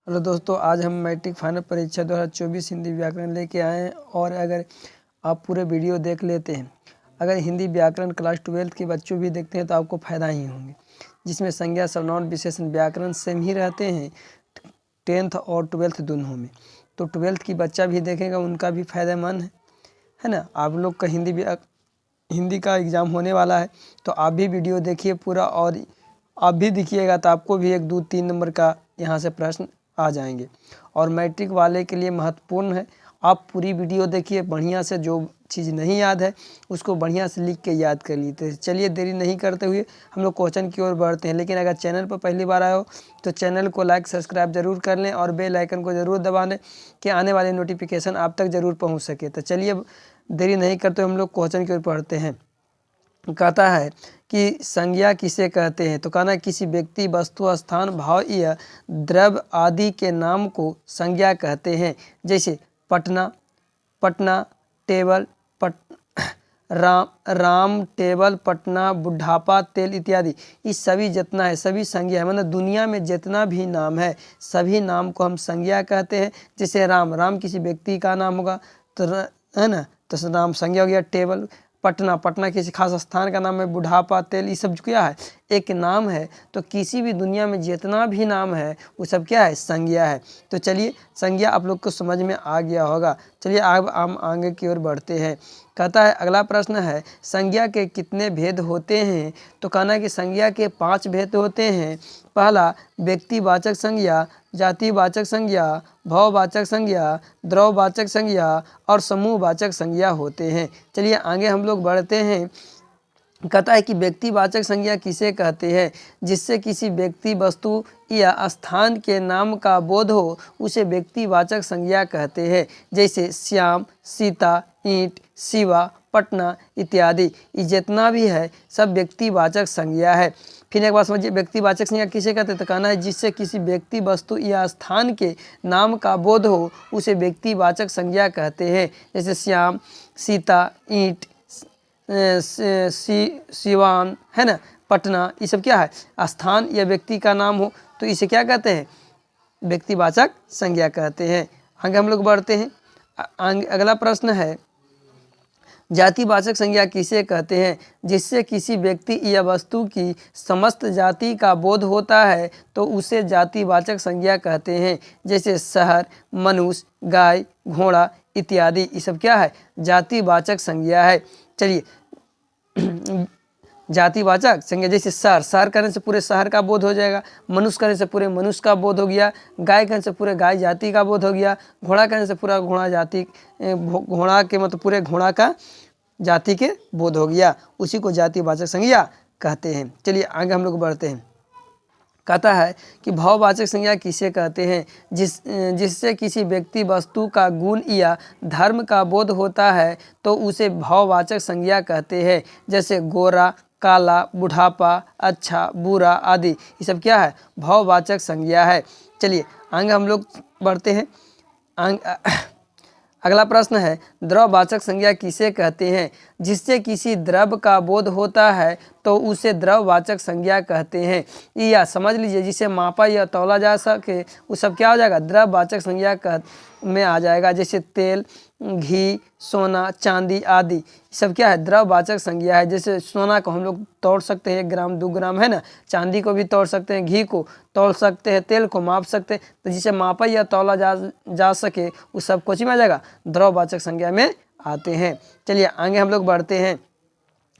Hello दोस्तों, आज हम मैट्रिक फाइनल परीक्षा 2024 हिंदी व्याकरण लेके आए हैं। और अगर आप पूरे वीडियो देख लेते हैं, अगर हिंदी व्याकरण क्लास 12 के बच्चों भी देखते हैं तो आपको फ़ायदा ही होंगे, जिसमें संज्ञा सर्वनाम विशेषण व्याकरण सेम ही रहते हैं 10th और 12th दोनों में। तो 12th की बच्चा भी देखेगा, उनका भी फ़ायदेमंद है ना। आप लोग का हिंदी का एग्ज़ाम होने वाला है, तो आप भी वीडियो देखिए पूरा, और आप भी दिखिएगा तो आपको भी 1, 2, 3 नंबर का यहाँ से प्रश्न आ जाएंगे। और मैट्रिक वाले के लिए महत्वपूर्ण है, आप पूरी वीडियो देखिए बढ़िया से, जो चीज़ नहीं याद है उसको बढ़िया से लिख के याद कर लीजिए। चलिए देरी नहीं करते हुए हम लोग क्वेश्चन की ओर बढ़ते हैं। लेकिन अगर चैनल पर पहली बार आए हो तो चैनल को लाइक सब्सक्राइब जरूर कर लें और बेल आइकन को ज़रूर दबा लें कि आने वाले नोटिफिकेशन आप तक ज़रूर पहुँच सके। तो चलिए देरी नहीं करते हम लोग क्वेश्चन की ओर पढ़ते हैं। कहता है कि संज्ञा किसे कहते हैं, तो कहना है किसी व्यक्ति, वस्तु, स्थान, भाव या द्रव्य आदि के नाम को संज्ञा कहते हैं। जैसे पटना, पटना, टेबल, राम, टेबल, पटना, बुढ़ापा, तेल इत्यादि। ये सभी जितना है सभी संज्ञा है, मतलब दुनिया में जितना भी नाम है सभी नाम को हम संज्ञा कहते हैं। जैसे राम किसी व्यक्ति का नाम होगा तो है ना, तो राम संज्ञा हो गया। टेबल, पटना किसी खास स्थान का नाम है। बुढ़ापा, तेल, ये सब क्या है, एक नाम है। तो किसी भी दुनिया में जितना भी नाम है वो सब क्या है, संज्ञा है। तो चलिए संज्ञा आप लोग को समझ में आ गया होगा। चलिए अब हम आगे की ओर बढ़ते हैं। कहता है अगला प्रश्न है, संज्ञा के कितने भेद होते हैं, तो कहना है कि संज्ञा के 5 भेद होते हैं। पहला व्यक्तिवाचक संज्ञा, जातिवाचक संज्ञा, भाववाचक संज्ञा, द्रव्यवाचक संज्ञा और समूहवाचक संज्ञा होते हैं। चलिए आगे हम लोग बढ़ते हैं। कहता है कि व्यक्तिवाचक संज्ञा किसे कहते हैं, जिससे किसी व्यक्ति, वस्तु या स्थान के नाम का बोध हो उसे व्यक्तिवाचक संज्ञा कहते हैं। जैसे श्याम, सीता, ईंट, शिवा, पटना इत्यादि। ये जितना भी है सब व्यक्तिवाचक संज्ञा है। फिर एक बात समझिए, व्यक्तिवाचक संज्ञा किसे कहते हैं, तो कहना है जिससे किसी व्यक्ति, वस्तु या स्थान के नाम का बोध हो उसे व्यक्तिवाचक संज्ञा कहते हैं। जैसे श्याम, सीता, ईंट, सिवान, है ना, पटना, ये सब क्या है, स्थान या व्यक्ति का नाम हो तो इसे क्या कहते हैं, व्यक्तिवाचक संज्ञा कहते हैं। आगे हम लोग बढ़ते हैं। अगला प्रश्न है, जातिवाचक संज्ञा किसे कहते हैं, जिससे किसी व्यक्ति या वस्तु की समस्त जाति का बोध होता है तो उसे जातिवाचक संज्ञा कहते हैं। जैसे शहर, मनुष्य, गाय, घोड़ा इत्यादि। ये सब क्या है, जातिवाचक संज्ञा है। चलिए जातिवाचक संज्ञा, जैसे शहर करने से पूरे शहर का बोध हो जाएगा, मनुष्य करने से पूरे मनुष्य का बोध हो गया, गाय करने से पूरे गाय जाति का बोध हो गया, घोड़ा करने से पूरा घोड़ा जाति, घोड़ा के मतलब पूरे घोड़ा का जाति के बोध हो गया, उसी को जातिवाचक संज्ञा कहते हैं। चलिए आगे हम लोग बढ़ते हैं। कहता है कि भाववाचक संज्ञा किसे कहते हैं, जिससे किसी व्यक्ति, वस्तु का गुण या धर्म का बोध होता है तो उसे भाववाचक संज्ञा कहते हैं। जैसे गोरा, काला, बुढ़ापा, अच्छा, बुरा आदि। ये सब क्या है, भाववाचक संज्ञा है। चलिए आगे हम लोग बढ़ते हैं। अगला प्रश्न है, द्रव्यवाचक संज्ञा किसे कहते हैं, जिससे किसी द्रव्य का बोध होता है तो उसे द्रव्यवाचक संज्ञा कहते हैं। या समझ लीजिए जिसे मापा या तौला जा सके वो सब क्या हो जाएगा, द्रव्यवाचक संज्ञा में आ जाएगा। जैसे तेल, घी, सोना, चांदी आदि सब क्या है, द्रव्यवाचक संज्ञा है। जैसे सोना को हम लोग तोड़ सकते हैं 1 ग्राम 2 ग्राम, है ना, चांदी को भी तोड़ सकते हैं, घी को तोड़ सकते हैं, तेल को माप सकते हैं। तो जिसे मापा या तौला जा सके वो सब कुछ में आ जाएगा, द्रव्यवाचक संज्ञा में आते हैं। चलिए आगे हम लोग बढ़ते हैं।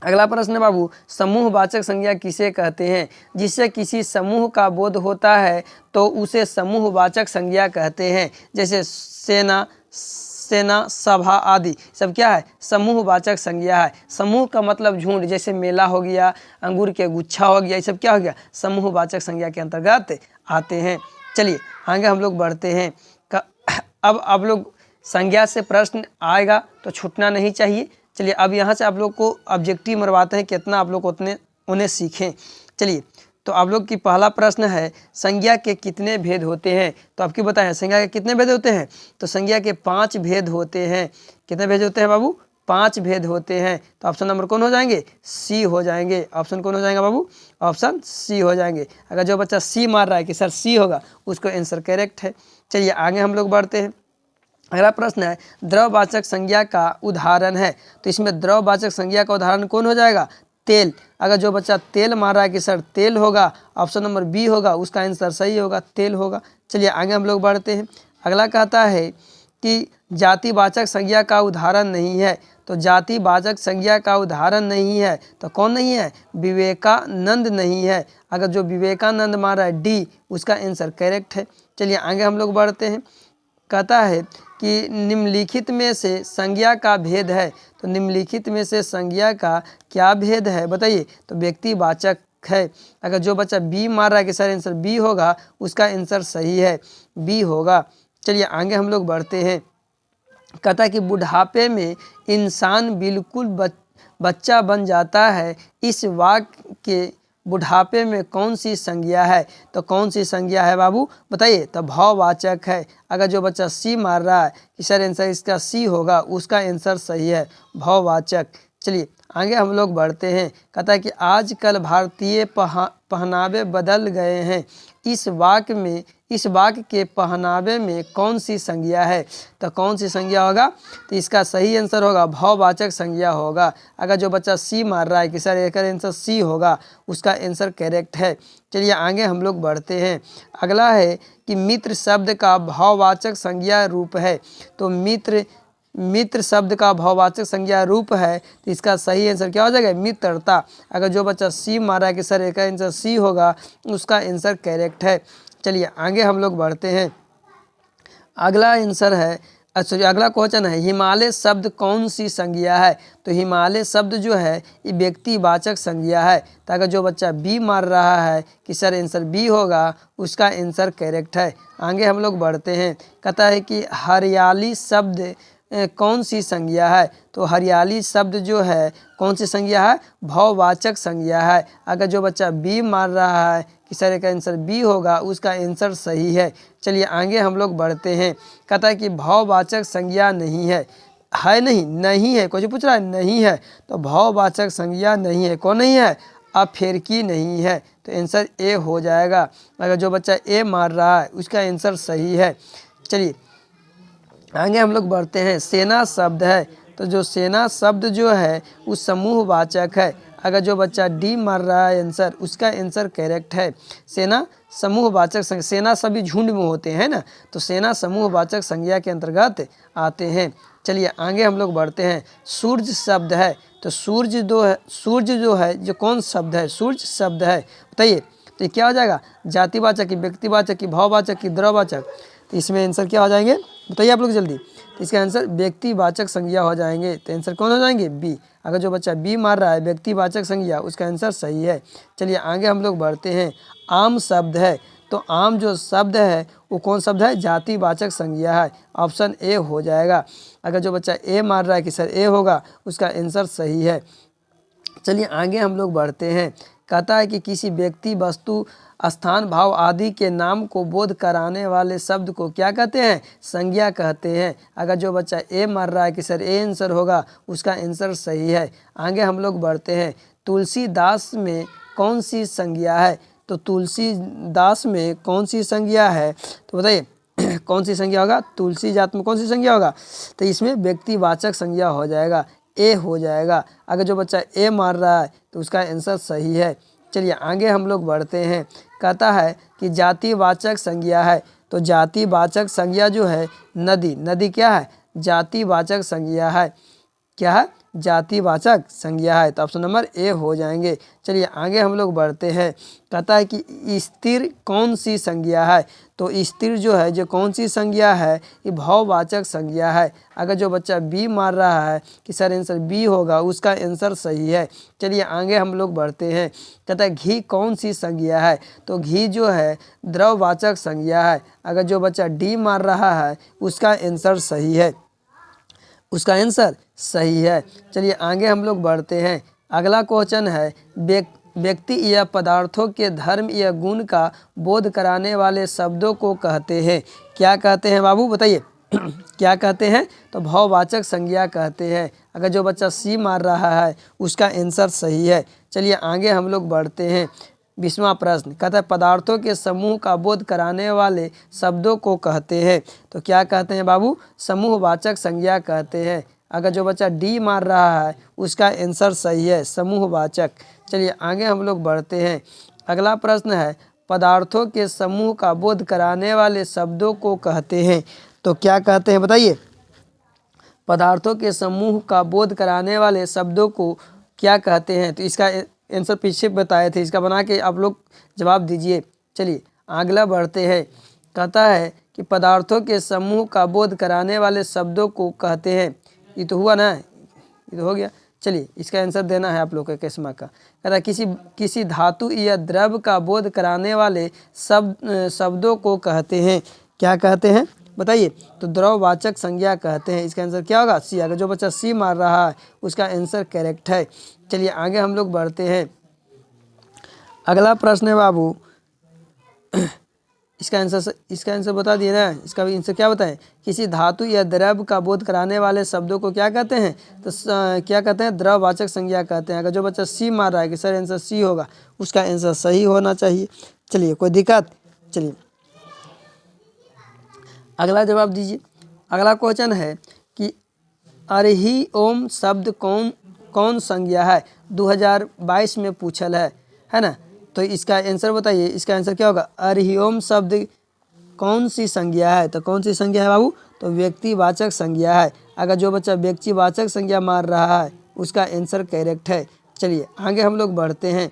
अगला प्रश्न है बाबू, समूहवाचक संज्ञा किसे कहते हैं, जिससे किसी समूह का बोध होता है तो उसे समूहवाचक संज्ञा कहते हैं। जैसे सेना, सभा आदि सब क्या है, समूहवाचक संज्ञा है। समूह का मतलब झुंड, जैसे मेला हो गया, अंगूर के गुच्छा हो गया, ये सब क्या हो गया, समूहवाचक संज्ञा के अंतर्गत आते हैं। चलिए आगे हम लोग बढ़ते हैं। अब आप लोग संज्ञा से प्रश्न आएगा तो छूटना नहीं चाहिए। चलिए अब यहाँ से आप लोग को ऑब्जेक्टिव मरवाते हैं, कितना आप लोग उन्हें सीखें। चलिए तो आप लोग की पहला प्रश्न है, संज्ञा के कितने भेद होते हैं, तो आपकी बताएं संज्ञा के कितने भेद होते हैं, तो संज्ञा के 5 भेद होते हैं। कितने भेद होते हैं बाबू, 5 भेद होते हैं। तो ऑप्शन नंबर कौन हो जाएंगे? सी हो जाएंगे। ऑप्शन कौन हो जाएगा बाबू? ऑप्शन सी हो जाएंगे। अगर जो बच्चा सी मार रहा है कि सर सी होगा, उसको आंसर करेक्ट है। चलिए आगे हम लोग बढ़ते हैं। अगला प्रश्न है द्रववाचक संज्ञा का उदाहरण है। तो इसमें द्रववाचक संज्ञा का उदाहरण कौन हो जाएगा? तेल। अगर जो बच्चा तेल मार रहा है कि सर तेल होगा, ऑप्शन नंबर बी होगा, उसका आंसर सही होगा, तेल होगा। चलिए आगे हम लोग बढ़ते हैं। अगला कहता है कि जातिवाचक संज्ञा का उदाहरण नहीं है। तो जातिवाचक संज्ञा का उदाहरण नहीं है तो कौन नहीं है? विवेकानंद नहीं है। अगर जो विवेकानंद मार रहा है डी, उसका आंसर करेक्ट है। चलिए आगे हम लोग बढ़ते हैं। कहता है कि निम्नलिखित में से संज्ञा का भेद है। तो निम्नलिखित में से संज्ञा का क्या भेद है बताइए? तो व्यक्तिवाचक है। अगर जो बच्चा बी मार रहा है कि सर आंसर बी होगा, उसका आंसर सही है, बी होगा। चलिए आगे हम लोग बढ़ते हैं। कहता है कि बुढ़ापे में इंसान बिल्कुल बच्चा बन जाता है। इस वाक्य के बुढ़ापे में कौन सी संज्ञा है? तो कौन सी संज्ञा है बाबू बताइए? तो भाववाचक है। अगर जो बच्चा सी मार रहा है कि सर आंसर इसका सी होगा, उसका आंसर सही है, भाववाचक। चलिए आगे हम लोग बढ़ते हैं। कहता है कि आजकल भारतीय पहनावे बदल गए हैं। इस वाक्य के पहनावे में कौन सी संज्ञा है? तो कौन सी संज्ञा होगा? तो इसका सही आंसर होगा भाववाचक संज्ञा होगा। अगर जो बच्चा सी मार रहा है कि सर इसका आंसर सी होगा, उसका आंसर करेक्ट है। चलिए आगे हम लोग बढ़ते हैं। अगला है कि मित्र शब्द का भाववाचक संज्ञा रूप है। तो मित्र शब्द का भाववाचक संज्ञा रूप है, तो इसका सही आंसर क्या हो जाएगा? मित्रता। अगर जो बच्चा सी मारा है कि सर इसका आंसर सी होगा, उसका आंसर करेक्ट है। चलिए आगे हम लोग बढ़ते हैं। अगला आंसर है अगला क्वेश्चन है हिमालय शब्द कौन सी संज्ञा है? तो हिमालय शब्द जो है ये व्यक्तिवाचक संज्ञा है। तो अगर जो बच्चा बी मार रहा है कि सर आंसर बी होगा, उसका आंसर करेक्ट है। आगे हम लोग बढ़ते हैं। कहता है कि हरियाली शब्द कौन सी संज्ञा है? तो हरियाली शब्द जो है कौन सी संज्ञा है? भाववाचक संज्ञा है। अगर जो बच्चा बी मार रहा है कि सर का आंसर बी होगा, उसका आंसर सही है। चलिए आगे हम लोग बढ़ते हैं। कहता है कि भाववाचक संज्ञा नहीं है। नहीं है, कुछ पूछ रहा है, नहीं है। तो भाववाचक संज्ञा नहीं है, कौन नहीं है? अफेरकी नहीं है। तो आंसर ए हो जाएगा। अगर जो बच्चा ए मार रहा है, उसका आंसर सही है। चलिए आगे हम लोग बढ़ते हैं। सेना शब्द है। तो जो सेना शब्द जो है वो समूहवाचक है। अगर जो बच्चा डी मार रहा है आंसर, उसका आंसर करेक्ट है। सेना समूहवाचक सेना सभी झुंड में होते हैं ना, तो सेना समूहवाचक संज्ञा के अंतर्गत आते हैं। चलिए आगे हम लोग बढ़ते हैं। सूर्य शब्द है। तो सूर्य जो है जो कौन शब्द है? सूर्य शब्द है। बताइए तो ये क्या हो जाएगा? जातिवाचक की, व्यक्तिवाचक की, भाववाचक की, द्रववाचक? तो इसमें आंसर क्या हो जाएंगे बताइए आप लोग जल्दी? तो इसका आंसर व्यक्तिवाचक संज्ञा हो जाएंगे। तो आंसर कौन हो जाएंगे? बी। अगर जो बच्चा बी मार रहा है व्यक्तिवाचक संज्ञा, उसका आंसर सही है। चलिए आगे हम लोग बढ़ते हैं। आम शब्द है। तो आम जो शब्द है वो कौन शब्द है? जातिवाचक संज्ञा है। ऑप्शन ए हो जाएगा। अगर जो बच्चा ए मार रहा है कि सर ए होगा, उसका आंसर सही है। चलिए आगे हम लोग बढ़ते हैं। कहता है कि किसी व्यक्ति, वस्तु, स्थान, भाव आदि के नाम को बोध कराने वाले शब्द को क्या कहते हैं? संज्ञा कहते हैं। अगर जो बच्चा ए मार रहा है कि सर ए आंसर होगा, उसका आंसर सही है। आगे हम लोग बढ़ते हैं। तुलसीदास में कौन सी संज्ञा है? तो तुलसीदास में कौन सी संज्ञा है? तो बताइए कौन सी संज्ञा होगा? तुलसी जात में कौन सी संज्ञा होगा? तो इसमें व्यक्तिवाचक संज्ञा हो जाएगा, ए हो जाएगा। अगर जो बच्चा ए मार रहा है तो उसका आंसर सही है। चलिए आगे हम लोग बढ़ते हैं। कहता है कि जातिवाचक संज्ञा है। तो जातिवाचक संज्ञा जो है नदी क्या है? जातिवाचक संज्ञा है। क्या है? जातिवाचक संज्ञा है। तो ऑप्शन नंबर ए हो जाएंगे। चलिए आगे हम लोग बढ़ते हैं। कहता है कि स्थिर कौन सी संज्ञा है? तो स्थिर जो है जो कौन सी संज्ञा है? ये भाववाचक संज्ञा है। अगर जो बच्चा बी मार रहा है कि सर आंसर बी होगा, उसका आंसर सही है। चलिए आगे हम लोग बढ़ते हैं। कहता है घी कौन सी संज्ञा है? तो घी जो है द्रववाचक संज्ञा है। अगर जो बच्चा डी मार रहा है, उसका आंसर सही है, उसका आंसर सही है। चलिए आगे हम लोग बढ़ते हैं। अगला क्वेश्चन है व्यक्ति या पदार्थों के धर्म या गुण का बोध कराने वाले शब्दों को कहते हैं, क्या कहते हैं बाबू बताइए? क्या कहते हैं, तो भाववाचक संज्ञा कहते हैं। अगर जो बच्चा सी मार रहा है उसका आंसर सही है। चलिए आगे हम लोग बढ़ते हैं। 20वां प्रश्न कहता है पदार्थों के समूह का बोध कराने वाले शब्दों को कहते हैं। तो क्या कहते हैं बाबू, समूहवाचक संज्ञा कहते हैं। अगर जो बच्चा डी मार रहा है उसका आंसर सही है, समूहवाचक। चलिए आगे हम लोग बढ़ते हैं। अगला प्रश्न है पदार्थों के समूह का बोध कराने वाले शब्दों को कहते हैं। तो क्या कहते हैं बताइए, पदार्थों के समूह का बोध कराने वाले शब्दों को क्या कहते हैं। तो इसका आंसर पीछे बताए थे, इसका बना के आप लोग जवाब दीजिए। चलिए अगला बढ़ते हैं। कहता है कि पदार्थों के समूह का बोध कराने वाले शब्दों को कहते हैं। ये तो हुआ ना, ये तो हो गया। चलिए इसका आंसर देना है आप लोग को किस मार्क का। कहता है किसी धातु या द्रव का बोध कराने वाले शब्दों को कहते हैं। क्या कहते हैं बताइए, तो द्रववाचक संज्ञा कहते हैं। इसका आंसर क्या होगा, सी। अगर जो बच्चा सी मार रहा है उसका आंसर करेक्ट है। चलिए आगे हम लोग बढ़ते हैं। अगला प्रश्न है बाबू, इसका आंसर बता दिए ना, इसका भी आंसर क्या बताएं, किसी धातु या द्रव का बोध कराने वाले शब्दों को क्या कहते हैं, तो क्या कहते हैं, द्रववाचक संज्ञा कहते हैं। अगर जो बच्चा सी मार रहा है कि सर आंसर सी होगा, उसका आंसर सही होना चाहिए। चलिए कोई दिक्कत। चलिए अगला जवाब दीजिए। अगला क्वेश्चन है कि अरही ओम शब्द कौन संज्ञा है, 2022 में पूछल है ना। तो इसका आंसर बताइए, इसका आंसर क्या होगा, अरही ओम शब्द कौन सी संज्ञा है। तो कौन सी संज्ञा है बाबू, तो व्यक्तिवाचक संज्ञा है। अगर जो बच्चा व्यक्तिवाचक संज्ञा मार रहा है उसका आंसर करेक्ट है। चलिए आगे हम लोग बढ़ते हैं।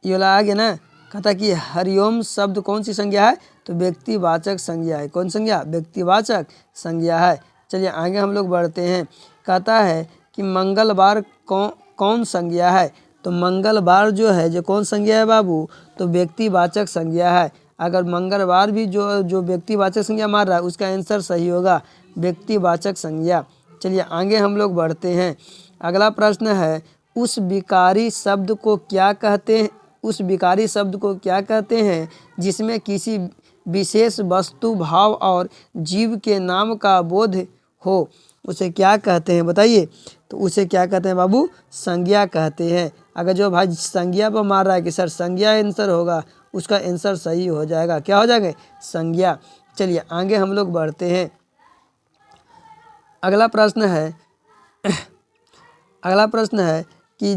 ये वाला आ गया ना। कहता कि हरिओम शब्द कौन सी संज्ञा है, तो व्यक्तिवाचक संज्ञा है। कौन संज्ञा, व्यक्तिवाचक संज्ञा है। चलिए आगे हम लोग बढ़ते हैं। कहता है कि मंगलवार कौन संज्ञा है। तो मंगलवार जो है जो कौन संज्ञा है बाबू, तो व्यक्तिवाचक संज्ञा है। अगर मंगलवार भी जो व्यक्तिवाचक संज्ञा मार रहा है उसका आंसर सही होगा, व्यक्तिवाचक संज्ञा। चलिए आगे हम लोग बढ़ते हैं। अगला प्रश्न है उस विकारी शब्द को क्या कहते हैं, उस विकारी शब्द को क्या कहते हैं जिसमें किसी विशेष वस्तु, भाव और जीव के नाम का बोध हो, उसे क्या कहते हैं बताइए। तो उसे क्या कहते हैं बाबू, संज्ञा कहते हैं। अगर जो भाई संज्ञा पर मार रहा है कि सर संज्ञा आंसर होगा, उसका आंसर सही हो जाएगा। क्या हो जाएगा, संज्ञा। चलिए आगे हम लोग बढ़ते हैं। अगला प्रश्न है कि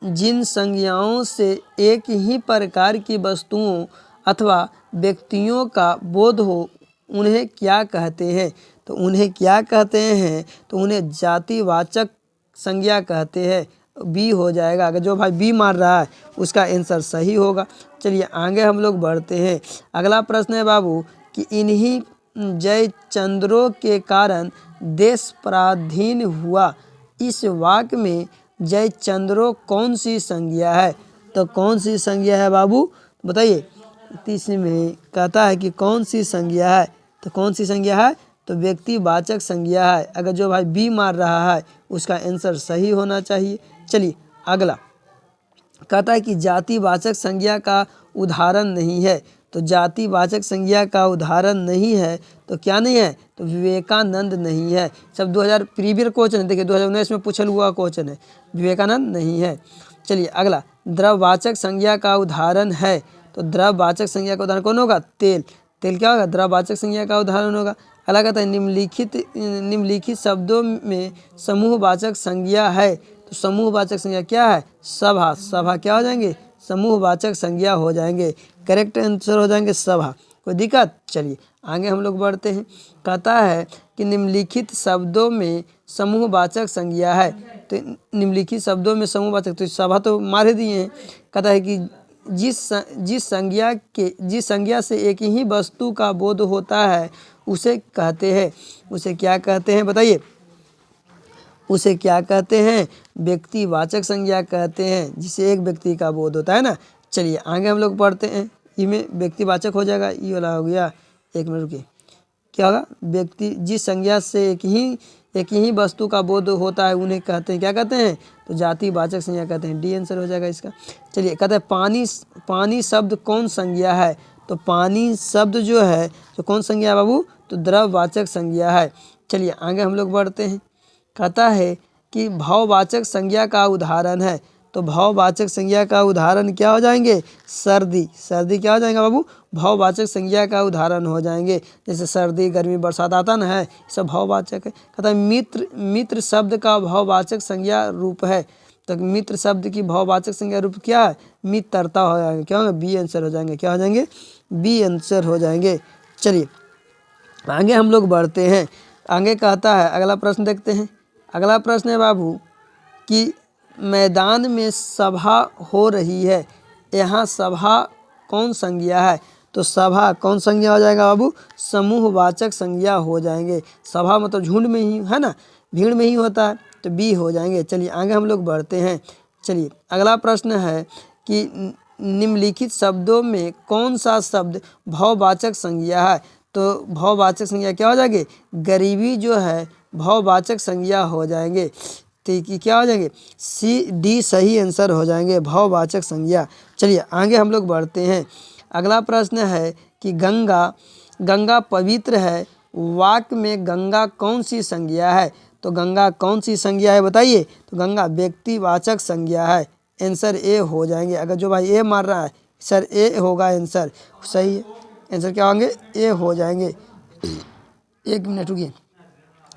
जिन संज्ञाओं से एक ही प्रकार की वस्तुओं अथवा व्यक्तियों का बोध हो उन्हें क्या कहते हैं। तो उन्हें क्या कहते हैं, तो उन्हें जातिवाचक संज्ञा कहते हैं। बी हो जाएगा। अगर जो भाई बी मार रहा है उसका आंसर सही होगा। चलिए आगे हम लोग बढ़ते हैं। अगला प्रश्न है बाबू कि इन्हीं जय चंद्रों के कारण देश पराधीन हुआ, इस वाक्य में जय चंद्रो कौन सी संज्ञा है। तो कौन सी संज्ञा है बाबू बताइए। इसमें कहता है कि कौन सी संज्ञा है, तो कौन सी संज्ञा है, तो व्यक्तिवाचक संज्ञा है। अगर जो भाई बी मार रहा है उसका आंसर सही होना चाहिए। चलिए अगला कहता है कि जातिवाचक संज्ञा का उदाहरण नहीं है। तो जातिवाचक संज्ञा का उदाहरण नहीं है तो क्या नहीं है, तो विवेकानंद नहीं है। सब 2000 प्रीवियस क्वेश्चन है, देखिए 2019 में पूछल हुआ क्वेश्चन है, विवेकानंद नहीं है। चलिए अगला द्रववाचक संज्ञा का उदाहरण है। तो द्रववाचक संज्ञा का उदाहरण कौन होगा, तेल। तेल क्या होगा, द्रववाचक संज्ञा का उदाहरण होगा। अगला कहता है निम्नलिखित शब्दों में समूहवाचक संज्ञा है। तो समूहवाचक संज्ञा क्या है, सभा। सभा क्या हो जाएंगे, समूहवाचक संज्ञा हो जाएंगे। करेक्ट आंसर हो जाएंगे सभा। कोई दिक्कत। चलिए आगे हम लोग बढ़ते हैं। कहता है कि निम्नलिखित शब्दों में समूहवाचक संज्ञा है। तो निम्नलिखित शब्दों में समूहवाचक, तो सभा तो मार ही दिए हैं। कहता है कि जिस संज्ञा से एक ही वस्तु का बोध होता है उसे कहते हैं, उसे क्या कहते हैं बताइए। उसे क्या कहते हैं, व्यक्तिवाचक संज्ञा कहते हैं, जिसे एक व्यक्ति का बोध होता है ना। चलिए आगे हम लोग पढ़ते हैं। इसमें व्यक्तिवाचक हो जाएगा, ये वाला हो गया। एक मिनट रुकिए, क्या होगा, व्यक्ति जिस संज्ञा से एक ही वस्तु का बोध होता है उन्हें कहते हैं, क्या कहते हैं, तो जातिवाचक संज्ञा कहते हैं। डी आंसर हो जाएगा इसका। चलिए कहते हैं पानी शब्द कौन संज्ञा है। तो पानी शब्द जो है तो कौन संज्ञा है बाबू, तो द्रववाचक संज्ञा है। चलिए आगे हम लोग बढ़ते हैं। कहता है कि भाववाचक संज्ञा का उदाहरण है, तो भाववाचक संज्ञा का उदाहरण क्या हो जाएंगे, सर्दी। सर्दी क्या हो जाएगा बाबू, भाववाचक संज्ञा का उदाहरण हो जाएंगे। जैसे सर्दी, गर्मी, बरसात आता ना है, सब भाववाचक है। कहता है मित्र, मित्र शब्द का भाववाचक संज्ञा रूप है, तो मित्र शब्द की भाववाचक संज्ञा रूप क्या है, मित्रता हो जाएंगे। क्या होगा, बी आंसर हो जाएंगे। क्या हो जाएंगे, बी आंसर हो जाएंगे। चलिए आगे हम लोग बढ़ते हैं। आगे कहता है, अगला प्रश्न देखते हैं। अगला प्रश्न है बाबू कि मैदान में सभा हो रही है, यहाँ सभा कौन संज्ञा है, तो सभा कौन संज्ञा हो जाएगा बाबू, समूहवाचक संज्ञा हो जाएंगे। सभा मतलब झुंड में ही है ना, भीड़ में ही होता है, तो बी हो जाएंगे। चलिए आगे हम लोग बढ़ते हैं। चलिए अगला प्रश्न है कि निम्नलिखित शब्दों में कौन सा शब्द भाववाचक संज्ञा है, तो भाववाचक संज्ञा क्या हो जाएंगे, गरीबी जो है भाववाचक संज्ञा हो जाएंगे। तो क्या हो जाएंगे, सी डी सही आंसर हो जाएंगे, भाववाचक संज्ञा। चलिए आगे हम लोग बढ़ते हैं। अगला प्रश्न है कि गंगा, गंगा पवित्र है, वाक्य में गंगा कौन सी संज्ञा है, तो गंगा कौन सी संज्ञा है बताइए, तो गंगा व्यक्तिवाचक संज्ञा है। आंसर ए हो जाएंगे। अगर जो भाई ए मार रहा है सर ए होगा आंसर, सही है। आंसर क्या होंगे, ए हो जाएंगे। एक मिनट रुकिए,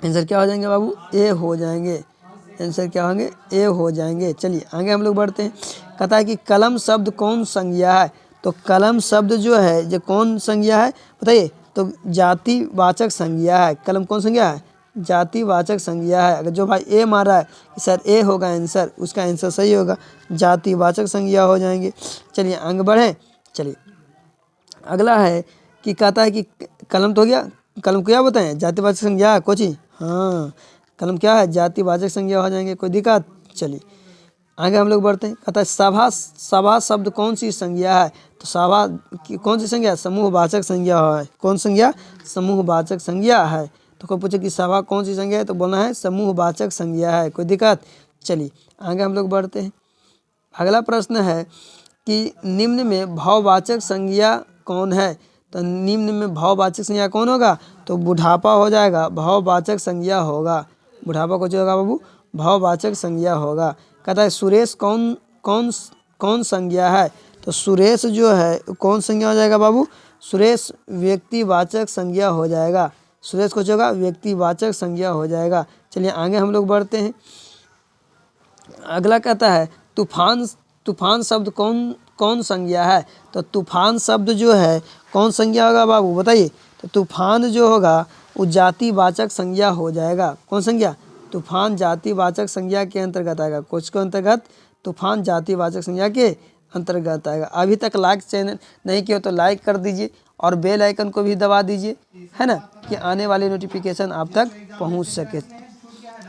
आंसर क्या हो जाएंगे बाबू, ए हो जाएंगे। आंसर क्या होंगे, ए हो जाएंगे। चलिए आगे हम लोग बढ़ते हैं। कहता है कि कलम शब्द कौन संज्ञा है, तो कलम शब्द जो है जो कौन संज्ञा है बताइए, तो जातिवाचक संज्ञा है। कलम कौन संज्ञा है, जातिवाचक संज्ञा है। अगर जो भाई ए मारा है सर ए होगा आंसर, उसका आंसर सही होगा, जातिवाचक संज्ञा हो जाएंगे। चलिए आगे बढ़ें। चलिए अगला है कि कहता है कि कलम तो हो गया, कलम क्या बताएं, जातिवाचक संज्ञा है कोची, हाँ कलम क्या है, जातिवाचक संज्ञा हो जाएंगे, कोई दिक्कत। चलिए आगे हम लोग बढ़ते हैं। कहता है सभा, सभा शब्द कौन सी संज्ञा है, तो सभा की कौन सी संज्ञा, समूहवाचक संज्ञा है। कौन संज्ञा, समूहवाचक संज्ञा है। तो कोई पूछे कि सभा कौन सी संज्ञा है, तो बोलना है समूहवाचक संज्ञा है, कोई दिक्कत। चलिए आगे हम लोग बढ़ते हैं। अगला प्रश्न है कि निम्न में भाववाचक संज्ञा कौन है, तो निम्न में भाववाचक संज्ञा कौन होगा, तो बुढ़ापा हो जाएगा, भाववाचक संज्ञा होगा। बुढ़ापा को जो होगा बाबू, भाववाचक संज्ञा होगा। कहता है सुरेश कौन कौन कौन संज्ञा है, तो सुरेश जो है कौन संज्ञा हो जाएगा बाबू, सुरेश व्यक्तिवाचक संज्ञा हो जाएगा। सुरेश को जो होगा व्यक्तिवाचक संज्ञा हो जाएगा। चलिए आगे हम लोग बढ़ते हैं। अगला कहता है तूफान, तूफान शब्द कौन कौन संज्ञा है, तो तूफान शब्द जो है कौन संज्ञा होगा बाबू बताइए, तो तूफान जो होगा वो जातिवाचक संज्ञा हो जाएगा। कौन संज्ञा, तूफान जातिवाचक संज्ञा के अंतर्गत आएगा। कुछ के अंतर्गत, तूफान जातिवाचक संज्ञा के अंतर्गत आएगा। अभी तक लाइक चैनल नहीं किया तो लाइक कर दीजिए और बेल आइकन को भी दबा दीजिए, है ना, कि आने वाली नोटिफिकेशन आप तक पहुंच सके।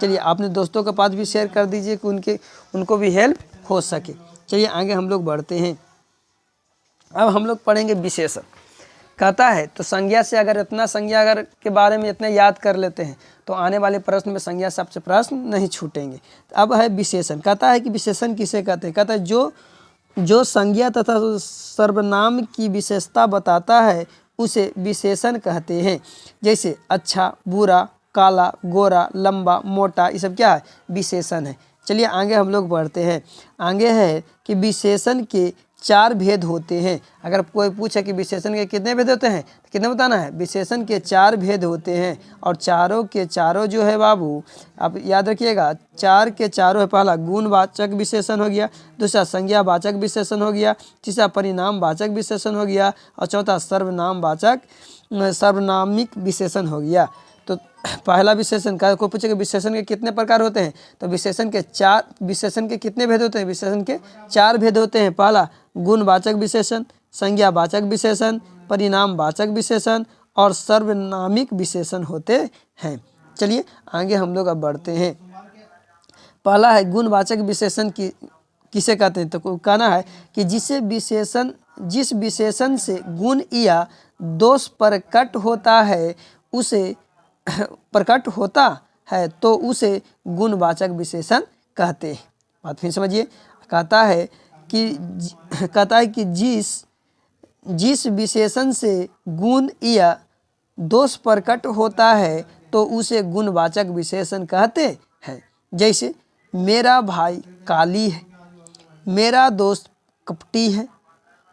चलिए अपने दोस्तों के पास भी शेयर कर दीजिए कि उनको भी हेल्प हो सके। चलिए आगे हम लोग बढ़ते हैं। अब हम लोग पढ़ेंगे विशेषण। कहता है तो संज्ञा से अगर इतना संज्ञा अगर के बारे में इतने याद कर लेते हैं तो आने वाले प्रश्न में संज्ञा सबसे प्रश्न नहीं छूटेंगे। अब है विशेषण। कहता है कि विशेषण किसे कहते हैं, कहता है जो संज्ञा तथा सर्वनाम की विशेषता बताता है उसे विशेषण कहते हैं। जैसे अच्छा, बुरा, काला, गोरा, लंबा, मोटा, ये सब क्या है, विशेषण है। चलिए आगे हम लोग बढ़ते हैं। आगे है कि विशेषण के 4 भेद होते हैं। अगर कोई पूछे कि विशेषण के कितने भेद होते हैं तो कितने बताना है, विशेषण के 4 भेद होते हैं। और चारों के चारों जो है बाबू आप याद रखिएगा, 4 के चारों है। पहला गुणवाचक विशेषण हो गया, दूसरा संज्ञावाचक विशेषण हो गया, तीसरा परिणामवाचक विशेषण हो गया और चौथा सर्वनामिक विशेषण हो गया। तो पहला विशेषण का कोई पूछेगा विशेषण के कितने प्रकार होते हैं, तो विशेषण के कितने भेद होते हैं, विशेषण के 4 भेद होते हैं। पहला गुणवाचक विशेषण, संज्ञावाचक विशेषण, परिणामवाचक विशेषण और सर्वनामिक विशेषण होते हैं। चलिए आगे हम लोग अब बढ़ते हैं। पहला है गुणवाचक विशेषण किसे कहते हैं, तो कहना है कि जिस विशेषण से गुण या दोष प्रकट होता है तो उसे गुणवाचक विशेषण कहते हैं। बात फिर समझिए। कहता है कि जिस विशेषण से गुण या दोष प्रकट होता है तो उसे गुणवाचक विशेषण कहते हैं। जैसे मेरा भाई काली है, मेरा दोस्त कपटी है,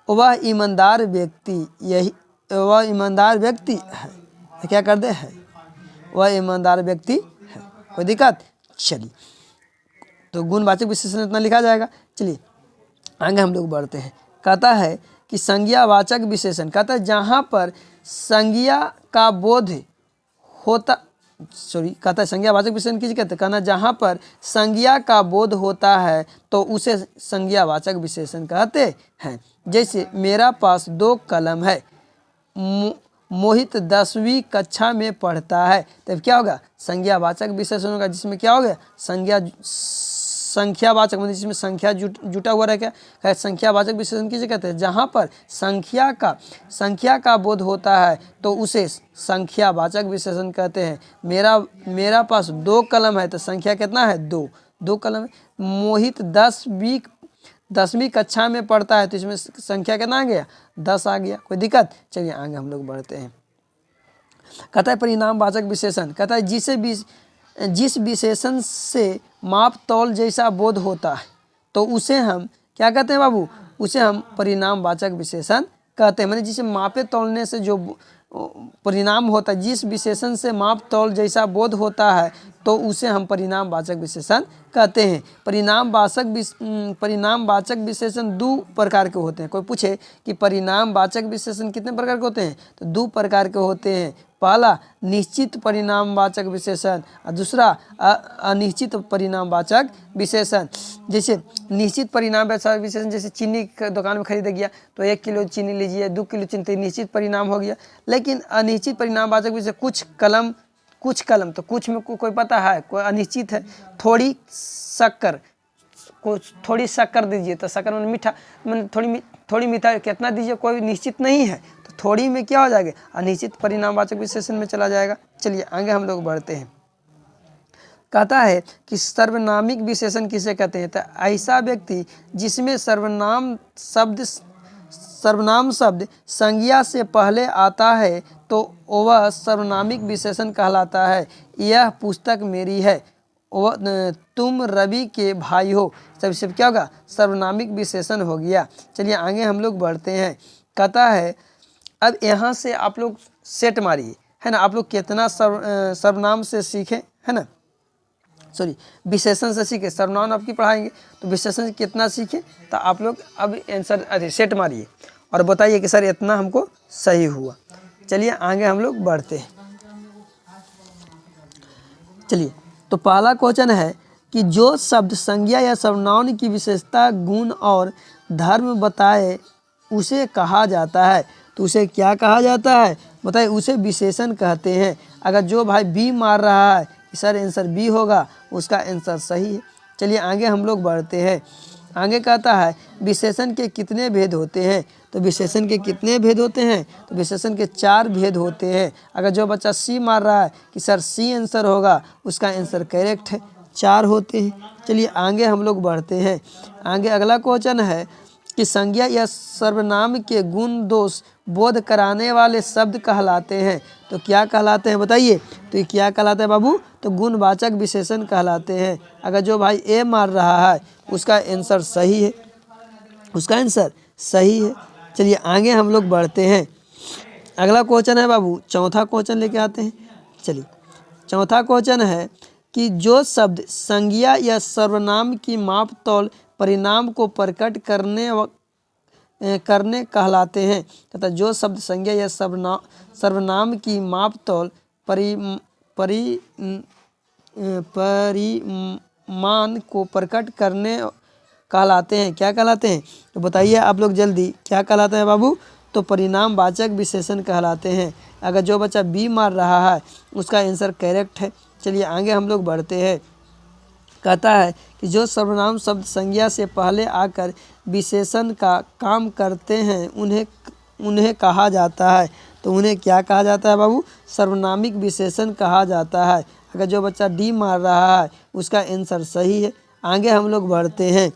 वह ईमानदार व्यक्ति है। क्या करते हैं? वह ईमानदार व्यक्ति है। कोई दिक्कत? चलिए, तो गुणवाचक विशेषण इतना लिखा जाएगा। चलिए आगे हम लोग बढ़ते हैं। कहता है कि संज्ञावाचक विशेषण, कहता है जहाँ पर संज्ञा का बोध होता, कहता है संज्ञावाचक विशेषण किसे कहते हैं? कहना जहाँ पर संज्ञा का बोध होता है तो उसे संज्ञावाचक विशेषण कहते हैं। जैसे मेरा पास 2 कलम है, मोहित 10वीं कक्षा में पढ़ता है, तब क्या होगा? संज्ञावाचक विशेषण होगा, जिसमें क्या हो गया? संख्यावाचक, मतलब जिसमें संख्या जुटा हुआ रह क्या? संख्यावाचक विशेषण किसे कहते हैं? जहाँ पर संख्या का बोध होता है तो उसे संख्यावाचक विशेषण कहते हैं। मेरा पास 2 कलम है, तो संख्या कितना है? 2 कलम है। मोहित 10वीं कक्षा में पढ़ता है, तो इसमें संख्या कितना आ गया? 10 आ गया। कोई दिक्कत? चलिए आगे हम लोग बढ़ते हैं। कहता है परिणामवाचक विशेषण, कहता है जिस विशेषण से माप तौल जैसा बोध होता है तो उसे हम क्या कहते हैं बाबू? उसे हम परिणामवाचक विशेषण कहते हैं। मतलब जिसे मापे तौलने से जो परिणाम होता है, जिस विशेषण से माप तौल जैसा बोध होता है तो उसे हम परिणामवाचक विशेषण कहते हैं। परिणामवाचक विशेषण 2 प्रकार के होते हैं। कोई पूछे कि परिणामवाचक विशेषण कितने प्रकार के होते हैं? तो 2 प्रकार के होते हैं। पहला निश्चित परिणामवाचक विशेषण और दूसरा अनिश्चित परिणामवाचक विशेषण। जैसे निश्चित परिणामवाचक विशेषण, जैसे चीनी की दुकान में खरीदा गया तो 1 किलो चीनी लीजिए, 2 किलो चीनी, तो निश्चित परिणाम हो गया। लेकिन अनिश्चित परिणामवाचक विशेषण कुछ कलम, तो कुछ में कोई पता है, कोई अनिश्चित है। थोड़ी शक्कर दीजिए, तो शक्कर में मीठा, थोड़ी मीठा कितना दीजिए, कोई निश्चित नहीं है, तो थोड़ी में क्या हो जाएगा? अनिश्चित परिणामवाचक विशेषण में चला जाएगा। चलिए आगे हम लोग बढ़ते हैं। कहता है कि सर्वनामिक विशेषण किसे कहते हैं? तो ऐसा व्यक्ति जिसमें सर्वनाम शब्द संज्ञा से पहले आता है तो वह सर्वनामिक विशेषण कहलाता है। यह पुस्तक मेरी है, तुम रवि के भाई हो, सब क्या होगा? सर्वनामिक विशेषण हो गया। चलिए आगे हम लोग बढ़ते हैं। कहता है अब यहाँ से आप लोग सेट मारिए, है ना। आप लोग कितना सर्वनाम से सीखे, है ना, विशेषण से सीखे। सर्वनाम आपकी पढ़ाएंगे तो विशेषण से कितना सीखे, तो आप लोग अब आंसर सेट मारिए और बताइए कि सर इतना हमको सही हुआ। चलिए आगे हम लोग बढ़ते हैं। चलिए, तो पहला क्वेश्चन है कि जो शब्द संज्ञा या सर्वनाम की विशेषता, गुण और धर्म बताए उसे कहा जाता है। तो उसे क्या कहा जाता है? बताइए। उसे विशेषण कहते हैं। अगर जो भाई बी मार रहा है सर आंसर बी होगा, उसका आंसर सही है। चलिए आगे हम लोग बढ़ते हैं। आगे कहता है विशेषण के कितने भेद होते हैं? तो विशेषण के कितने भेद होते हैं? तो विशेषण के 4 भेद होते हैं। अगर जो बच्चा सी मार रहा है कि सर सी आंसर होगा, उसका आंसर करेक्ट है, 4 होते हैं। चलिए आगे हम लोग बढ़ते हैं। आगे अगला क्वेश्चन है कि संज्ञा या सर्वनाम के गुण दोष बोध कराने वाले शब्द कहलाते हैं। तो क्या कहलाते हैं बताइए? तो ये क्या कहलाते हैं बाबू? तो गुणवाचक विशेषण कहलाते हैं। अगर जो भाई ए मार रहा है उसका आंसर सही है, उसका आंसर सही है। चलिए आगे हम लोग बढ़ते हैं। अगला क्वेश्चन है बाबू, चौथा क्वेश्चन लेके आते हैं। चलिए चौथा क्वेश्चन है कि जो शब्द संज्ञा या सर्वनाम की माप तौल परिणाम को प्रकट करने कहलाते हैं। तथा जो शब्द संज्ञा या सर्वनाम की माप तौल परिमाण को प्रकट करने कहलाते हैं। क्या कहलाते हैं? तो बताइए आप लोग जल्दी, क्या कहलाते हैं बाबू? तो परिणामवाचक विशेषण कहलाते हैं। अगर जो बच्चा बी मार रहा है उसका आंसर करेक्ट है। चलिए आगे हम लोग बढ़ते हैं। कहता है कि जो सर्वनाम शब्द संज्ञा से पहले आकर विशेषण का काम करते हैं उन्हें कहा जाता है। तो उन्हें क्या कहा जाता है बाबू? सर्वनामिक विशेषण कहा जाता है। अगर जो बच्चा डी मार रहा है उसका आंसर सही है। आगे हम लोग बढ़ते हैं।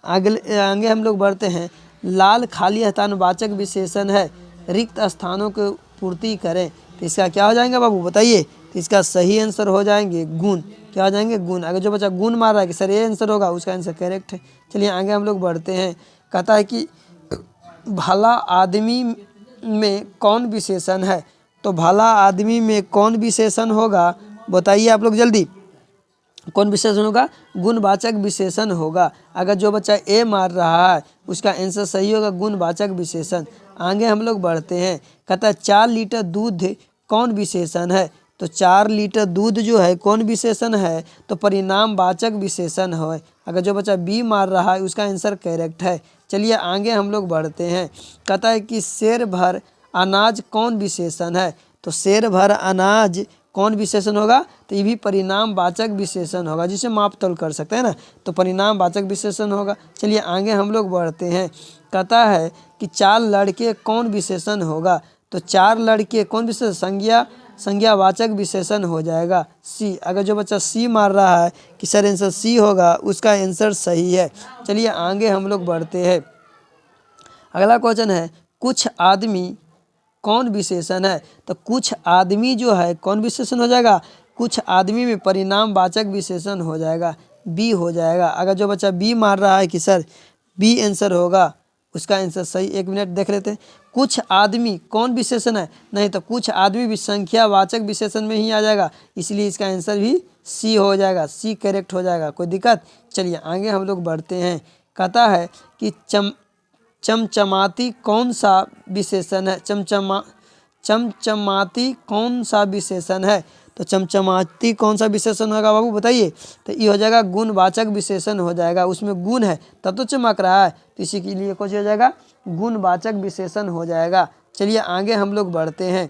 आगे हम लोग बढ़ते हैं। लाल खाली स्थान वाचक विशेषण है, रिक्त स्थानों को पूर्ति करें। तो इसका क्या हो जाएगा बाबू बताइए। तो इसका सही आंसर हो जाएंगे गुण। क्या हो जाएंगे गुण। अगर जो बच्चा गुण मार रहा है कि सर ये आंसर होगा, उसका आंसर करेक्ट है। चलिए आगे हम लोग बढ़ते हैं। कहता है कि भला आदमी में कौन विशेषण है। तो भला आदमी में कौन विशेषण होगा बताइए आप लोग जल्दी। कौन विशेषण होगा। गुणवाचक विशेषण होगा। अगर जो बच्चा ए मार रहा है उसका आंसर सही होगा गुणवाचक विशेषण। आगे हम लोग बढ़ते हैं। कहता है 4 लीटर दूध कौन विशेषण है। तो 4 लीटर दूध जो है कौन विशेषण है। तो परिणामवाचक विशेषण है। अगर जो बच्चा बी मार रहा है उसका आंसर करेक्ट है। चलिए आगे हम लोग बढ़ते हैं। कहता है कि शेर भर अनाज कौन विशेषण है। तो शेर भर अनाज कौन विशेषण होगा। तो ये भी परिणामवाचक विशेषण होगा, जिसे माप तोल कर सकते हैं ना। तो परिणामवाचक विशेषण होगा। चलिए आगे हम लोग बढ़ते हैं। कहता है कि 4 लड़के कौन विशेषण होगा। तो 4 लड़के कौन विशेषण संज्ञावाचक विशेषण हो जाएगा सी। अगर जो बच्चा सी मार रहा है कि सर आंसर सी होगा, उसका आंसर सही है। चलिए आगे हम लोग बढ़ते हैं। अगला क्वेश्चन है कुछ आदमी कौन विशेषण है। तो कुछ आदमी जो है कौन विशेषण हो जाएगा। कुछ आदमी में परिणामवाचक विशेषण हो जाएगा, बी हो जाएगा। अगर जो बच्चा बी मार रहा है कि सर बी आंसर होगा, उसका आंसर सही। 1 मिनट देख लेते हैं। कुछ आदमी कौन विशेषण है। नहीं तो कुछ आदमी भी संख्यावाचक विशेषण में ही आ जाएगा, इसलिए इसका आंसर भी सी हो जाएगा। सी करेक्ट हो जाएगा। कोई दिक्कत। चलिए आगे हम लोग बढ़ते हैं। कहता है कि चमचमाती कौन सा विशेषण है। चमचमाती कौन सा विशेषण है। तो चमचमाती कौन सा विशेषण होगा बाबू बताइए। तो ये हो जाएगा गुणवाचक विशेषण हो जाएगा। उसमें गुण है तब तो चमक रहा है, तो इसी के लिए कुछ हो जाएगा गुणवाचक विशेषण हो जाएगा। चलिए आगे हम लोग बढ़ते हैं।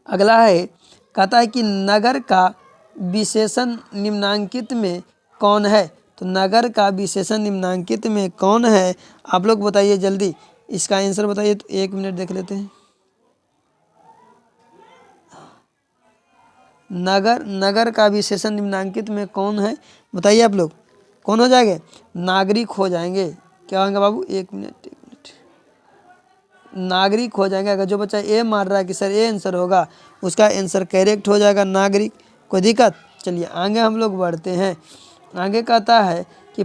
अगला है कहता है कि नगर का विशेषण निम्नांकित में कौन है। तो नगर का विशेषण निम्नांकित में कौन है आप लोग बताइए जल्दी। इसका आंसर बताइए। तो 1 मिनट देख लेते हैं। नगर का विशेषण निम्नांकित में कौन है बताइए आप लोग। कौन हो जाएंगे। नागरिक हो जाएंगे। क्या होंगे बाबू। 1 मिनट नागरिक हो जाएंगे। अगर जो बच्चा ए मार रहा है कि सर ए आंसर होगा, उसका आंसर करेक्ट हो जाएगा नागरिक। कोई दिक्कत। चलिए आगे हम लोग बढ़ते हैं। आगे कहता है कि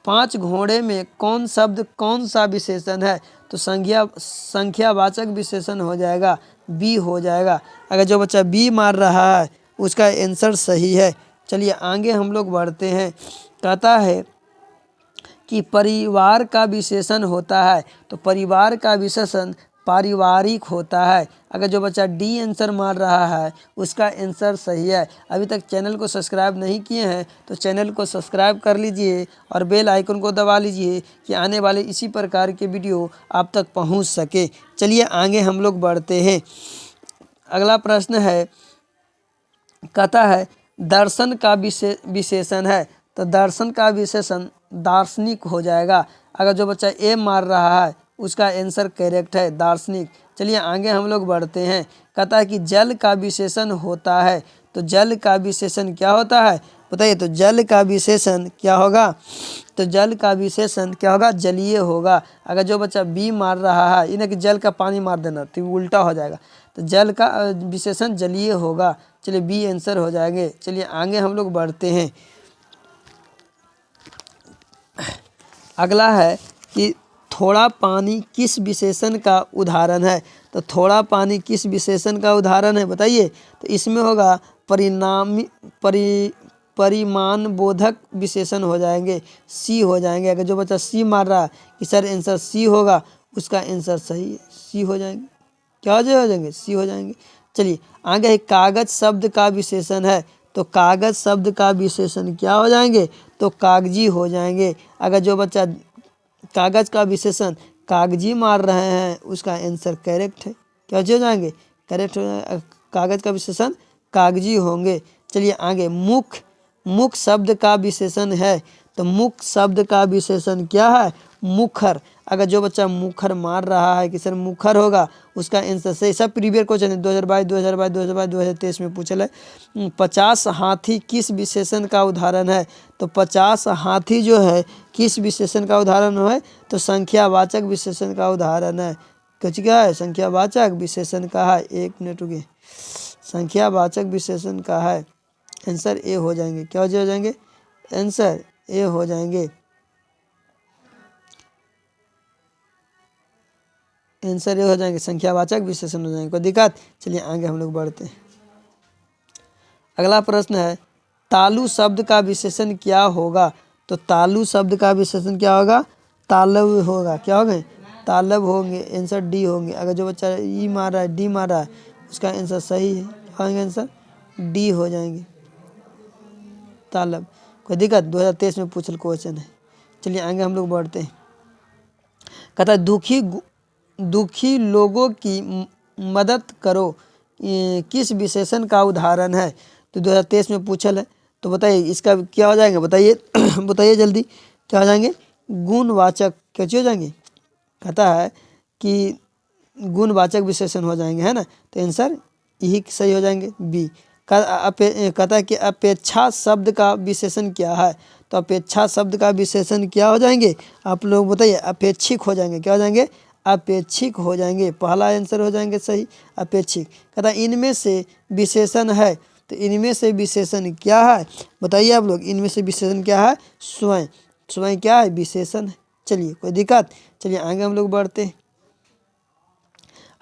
5 घोड़े में कौन शब्द कौन सा विशेषण है। तो संख्यावाचक विशेषण हो जाएगा, बी हो जाएगा। अगर जो बच्चा बी मार रहा है उसका आंसर सही है। चलिए आगे हम लोग बढ़ते हैं। कहता है कि परिवार का विशेषण होता है। तो परिवार का विशेषण पारिवारिक होता है। अगर जो बच्चा डी आंसर मार रहा है उसका आंसर सही है। अभी तक चैनल को सब्सक्राइब नहीं किए हैं तो चैनल को सब्सक्राइब कर लीजिए और बेल आइकन को दबा लीजिए कि आने वाले इसी प्रकार के वीडियो आप तक पहुंच सके। चलिए आगे हम लोग बढ़ते हैं। अगला प्रश्न है। कहता है दर्शन का विशेषण है। तो दर्शन का विशेषण दार्शनिक हो जाएगा। अगर जो बच्चा ए मार रहा है उसका आंसर करेक्ट है दार्शनिक। चलिए आगे हम लोग बढ़ते हैं। कहता है कि जल का विशेषण होता है। तो जल का विशेषण क्या होता है बताइए। तो जल का विशेषण क्या होगा। तो जल का विशेषण क्या होगा जलीय होगा। अगर जो बच्चा बी मार रहा है इन्हें कि जल का पानी मार देना तो उल्टा हो जाएगा। तो जल का विशेषण जलीय होगा। चलिए बी आंसर हो जाएंगे। चलिए आगे हम लोग बढ़ते हैं। अगला है कि थोड़ा पानी किस विशेषण का उदाहरण है। तो थोड़ा पानी किस विशेषण का उदाहरण है बताइए। तो इसमें होगा परिमाण बोधक विशेषण हो जाएंगे, सी हो जाएंगे। अगर जो बच्चा सी मार रहा है कि सर आंसर सी होगा, उसका आंसर सही है, सी हो जाएंगे। क्या हो जाएंगे सी हो जाएंगे। चलिए आगे कागज शब्द का विशेषण है। तो कागज शब्द का विशेषण क्या हो जाएंगे। तो कागजी हो जाएंगे। अगर जो बच्चा कागज का विशेषण कागजी मार रहे हैं उसका आंसर करेक्ट है। क्या हो जाएंगे करेक्ट हो जाएंगे। कागज का विशेषण कागजी होंगे। चलिए आगे मुख शब्द का विशेषण है। तो मुख शब्द का विशेषण क्या है मुखर। अगर जो बच्चा मुखर मार रहा है कि सर मुखर होगा, उसका आंसर सही। सब प्रीवियस क्वेश्चन है 2022 में पूछल है। 50 हाथी किस विशेषण का उदाहरण है? तो 50 हाथी जो है किस विशेषण का उदाहरण है? तो संख्यावाचक विशेषण का उदाहरण है। कुछ क्या है? संख्यावाचक विशेषण का है। 1 मिनट रुकिए, संख्यावाचक विशेषण का है। आंसर ए हो जाएंगे। क्या हो जाएंगे? आंसर ए हो जाएंगे। आंसर ये हो जाएंगे, संख्यावाचक विशेषण हो जाएंगे। कोई दिक्कत? चलिए आगे हम लोग बढ़ते हैं। अगला प्रश्न है, तालु शब्द का विशेषण क्या होगा? तो तालु शब्द का विशेषण क्या होगा? तालव होगा। क्या होगा? तालव होंगे। आंसर डी होंगे। अगर जो बच्चा ई मार रहा है, डी मार रहा है, उसका आंसर सही है। क्या होंगे? आंसर डी हो जाएंगे, तालब। कोई दिक्कत? 2023 में पूछल क्वेश्चन है। चलिए आगे हम लोग बढ़ते हैं। कहता है दुखी लोगों की मदद करो ये किस विशेषण का उदाहरण है? तो 2023 में पूछल है। तो बताइए इसका क्या हो जाएंगे? बताइए बताइए जल्दी, क्या हो जाएंगे? गुणवाचक। कैसे हो जाएंगे? कहता है कि गुणवाचक विशेषण हो जाएंगे, है ना। तो आंसर यही सही हो जाएंगे, बी। कहता है कि अपेक्षा शब्द का विशेषण क्या है? तो अपेक्षा शब्द का विशेषण क्या हो जाएंगे? आप लोग बताइए। अपेक्षिक हो जाएंगे। क्या हो जाएंगे? अपेक्षिक हो जाएंगे। पहला आंसर हो जाएंगे सही, अपेक्षिक। कहता है इनमें से विशेषण है। तो इनमें से विशेषण क्या है? बताइए आप लोग, इनमें से विशेषण क्या है? स्वयं। स्वयं क्या है? विशेषण है। चलिए कोई दिक्कत? चलिए आगे हम लोग बढ़ते हैं।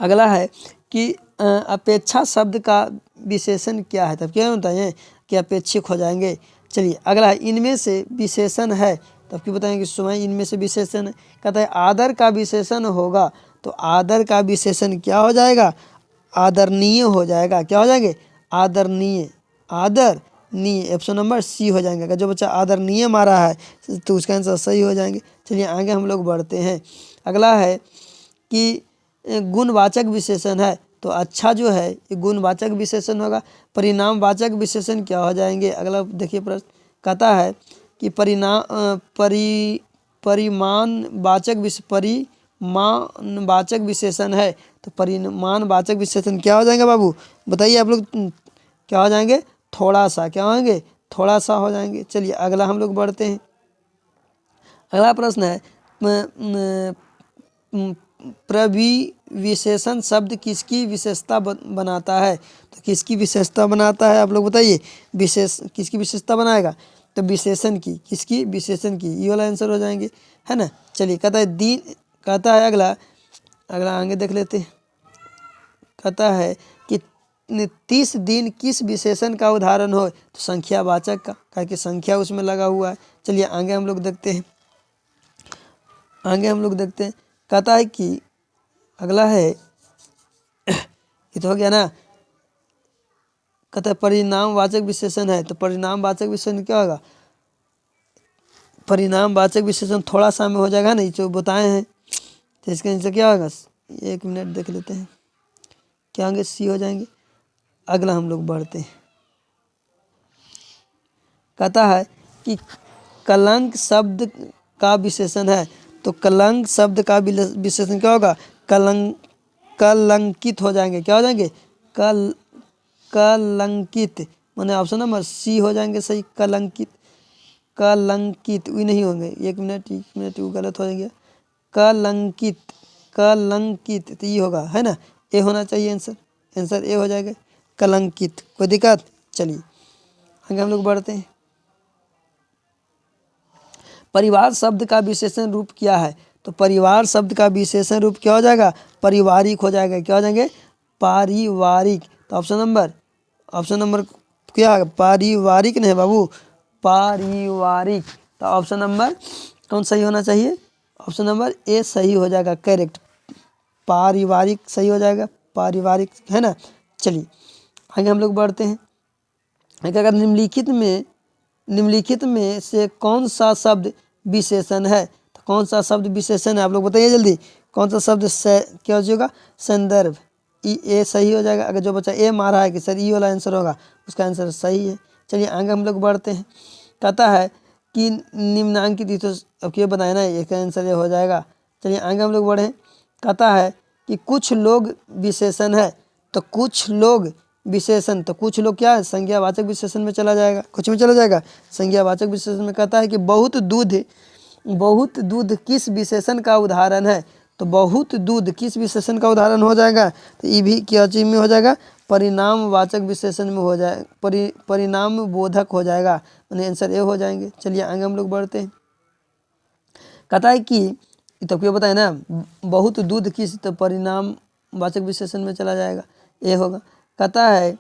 अगला है कि अपेक्षा शब्द का विशेषण क्या है? तब क्या बताइए कि अपेक्षिक हो जाएंगे। चलिए अगला है, इनमें से विशेषण है। तब क्यों बताएंगे स्वयं इनमें से विशेषण है। कहता है आदर का विशेषण होगा। तो आदर का विशेषण क्या हो जाएगा? आदरणीय हो जाएगा। क्या हो जाएंगे? आदरणीय। आदरणीय ऑप्शन नंबर सी हो जाएंगे। अगर जो बच्चा आदरणीय मारा है तो उसका आंसर सही हो जाएंगे। चलिए आगे हम लोग बढ़ते हैं। अगला है कि गुणवाचक विशेषण है। तो अच्छा जो है ये गुणवाचक विशेषण होगा। परिणामवाचक विशेषण क्या हो जाएंगे? अगला देखिए प्रश्न कहता है कि परिमाणवाचक विशेषण है। तो परिमाणवाचक विशेषण क्या हो जाएंगे बाबू? बताइए आप लोग, क्या हो जाएंगे? थोड़ा सा। क्या होंगे? थोड़ा सा हो जाएंगे। चलिए अगला हम लोग बढ़ते हैं। अगला प्रश्न है प्रविशेषण शब्द किसकी विशेषता बनाता है? तो किसकी विशेषता बनाता है? आप लोग बताइए। किसकी विशेषता बनाएगा? तो विशेषण की। किसकी? विशेषण की। ये वाला आंसर हो जाएंगे, है ना। चलिए कहता है कहता है अगला आगे देख लेते हैं। कहता है कि 30 दिन किस विशेषण का उदाहरण हो? तो संख्यावाचक का, क्योंकि संख्या उसमें लगा हुआ है। चलिए आगे हम लोग देखते हैं। कहता है कि अगला है ये तो हो गया ना। कहता है परिणामवाचक विशेषण है। तो परिणामवाचक विशेषण क्या होगा? परिणामवाचक विशेषण थोड़ा सा में हो जाएगा ना, जो बताए हैं। तो इसका आंसर क्या होगा? 1 मिनट देख लेते हैं। क्या होंगे? सी हो जाएंगे। अगला हम लोग बढ़ते हैं। कहता है कि कलंक शब्द का विशेषण है। तो कलंक शब्द का विशेषण क्या होगा? कलंकित हो जाएंगे। क्या हो जाएंगे? कलंकित। माने ऑप्शन नंबर सी हो जाएंगे सही, कलंकित। कलंकित वही नहीं होंगे। एक मिनट वो गलत हो जाएंगे। कलंकित तो ये होगा, है ना। ए होना चाहिए आंसर ए हो जाएगा, कलंकित। कोई दिक्कत? चलिए आगे हम लोग बढ़ते हैं। परिवार शब्द का विशेषण रूप क्या है? तो परिवार शब्द का विशेषण रूप क्या हो जाएगा? पारिवारिक हो जाएगा। क्या हो जाएंगे? पारिवारिक। तो ऑप्शन नंबर क्या है? पारिवारिक नहीं बाबू, पारिवारिक। तो ऑप्शन नंबर कौन सही होना चाहिए? ऑप्शन नंबर ए सही हो जाएगा, करेक्ट। पारिवारिक सही हो जाएगा, पारिवारिक, है ना। चलिए आगे हम लोग बढ़ते हैं। अगर निम्नलिखित में से कौन सा शब्द विशेषण है? तो कौन सा शब्द विशेषण है? आप लोग बताइए जल्दी। कौन सा शब्द क्या हो जाएगा? संदर्भ। ए सही हो जाएगा। अगर जो बच्चा ए मारा है कि सर ई वाला आंसर होगा, उसका आंसर सही है। चलिए आगे हम लोग बढ़ते हैं। कहता है कि निम्नांकित, तो अब क्या बताया ना, इसका आंसर ये हो जाएगा चलिए आगे हम लोग बढ़े। कहता है कि कुछ लोग विशेषण है, तो कुछ लोग विशेषण, तो कुछ लोग क्या है, संज्ञावाचक विशेषण में चला जाएगा, कुछ में चला जाएगा संज्ञावाचक विशेषण में। कहता है कि बहुत दूध किस विशेषण का उदाहरण है, तो बहुत दूध किस विशेषण का उदाहरण हो जाएगा, तो ये भी क्या चीज में हो जाएगा, परिणामवाचक विशेषण में हो जाए, परिणाम बोधक हो जाएगा, यानी आंसर ए हो जाएंगे। चलिए आगे हम लोग बढ़ते हैं। कहता है कि तो क्यों बताए ना, बहुत दूध किस, तो परिणामवाचक विशेषण में चला जाएगा, ए होगा। कहता है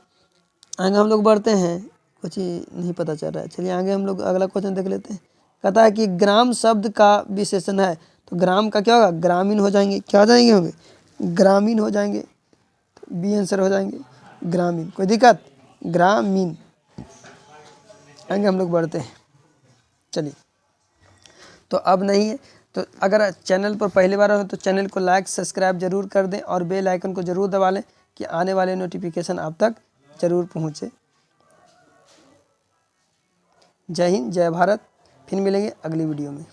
आगे हम लोग बढ़ते हैं, कुछ ही नहीं पता चल रहा है। चलिए आगे हम लोग अगला क्वेश्चन देख लेते हैं। कहता है कि ग्राम शब्द का विशेषण है, तो ग्राम का क्या होगा, ग्रामीण हो जाएंगे, क्या हो जाएंगे, होंगे ग्रामीण हो जाएंगे, तो बी आंसर हो जाएंगे ग्रामीण। कोई दिक्कत, ग्रामीण। आगे हम लोग बढ़ते हैं। चलिए तो अब नहीं है, तो अगर चैनल पर पहली बार हो तो चैनल को लाइक सब्सक्राइब जरूर कर दें और बेल आइकन को जरूर दबा लें कि आने वाले नोटिफिकेशन आप तक जरूर पहुँचे। जय हिंद, जय भारत। फिर मिलेंगे अगली वीडियो में।